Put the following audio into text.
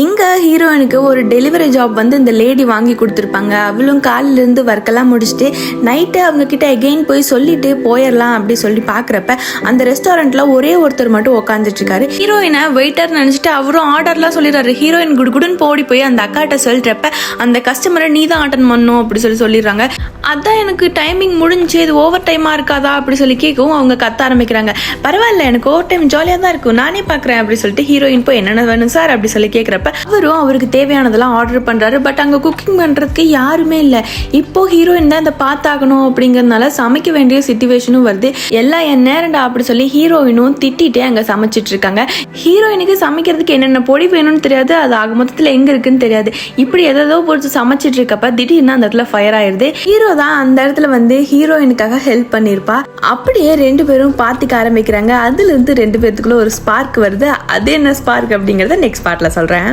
இங்கே ஹீரோயினுக்கு ஒரு டெலிவரி ஜாப் வந்து இந்த லேடி வாங்கி கொடுத்துருப்பாங்க. அவளும் காலிலேருந்து ஒர்க்கெல்லாம் முடிச்சுட்டு நைட்டு அவங்க கிட்ட எகெயின் போய் சொல்லிட்டு போயிடலாம் அப்படி சொல்லி பார்க்குறப்ப அந்த ரெஸ்டாரண்ட்டில் ஒரே ஒருத்தர் மட்டும் உட்காந்துட்டு இருக்காரு. ஹீரோயினை வெயிட்டர் நினச்சிட்டு அவரும் ஆர்டர்லாம் சொல்லிடுறாரு. ஹீரோயின் குடுகுடுன்னு போடி போய் அந்த அக்காட்ட சொல்கிறப்ப அந்த கஸ்டமரை நீ தான் அட்டன் பண்ணும் அப்படி சொல்லிடுறாங்க. அதான் எனக்கு டைமிங் முடிஞ்சு இது ஓவர் டைமாக இருக்காதா அப்படி சொல்லி கேட்கவும் அவங்க கத்த ஆரம்பிக்கிறாங்க. பரவாயில்ல, எனக்கு ஓவர் டைம் ஜாலியாக தான் இருக்கும், நானே பார்க்குறேன் அப்படி சொல்லிட்டு ஹீரோயின் போய் என்னென்ன வேணும் சார் அப்படி சொல்லி கேட்குறப்ப அவரும் அவருக்கு தேவையானதெல்லாம் ஆர்டர் பண்ணுறாரு. பட் அங்கே குக்கிங் பண்ணுறதுக்கு யாருமே இல்லை. இப்போ ஹீரோயின் தான் இதை பார்த்தாகணும் அப்படிங்கிறதுனால சமைக்க வேண்டிய சிச்சுவேஷனும் வருது. எல்லாம் என் நேரண்டா அப்படி சொல்லி ஹீரோயினும் திட்டிகிட்டே அங்கே சமைச்சிட்டு இருக்காங்க. ஹீரோயினுக்கு சமைக்கிறதுக்கு என்னென்ன பொடி வேணும்னு தெரியாது, அது ஆக மொத்தத்தில் எங்கே இருக்குன்னு தெரியாது. இப்படி எதோ பொறுத்து சமைச்சிட்டு இருக்கப்ப திடீர்னு அந்த இடத்துல ஃபயர் ஆயிடுது. ஹீரோ தான் அந்த இடத்துல வந்து ஹீரோயினுக்காக ஹெல்ப் பண்ணியிருப்பா. அப்படியே ரெண்டு பேரும் பார்த்துக்க ஆரம்பிக்கிறாங்க. அதுல இருந்து ரெண்டு பேர்த்துக்குள்ள ஒரு ஸ்பார்க் வருது. அது என்ன ஸ்பார்க் அப்படிங்கறத நெக்ஸ்ட் பார்ட்ல சொல்றேன்.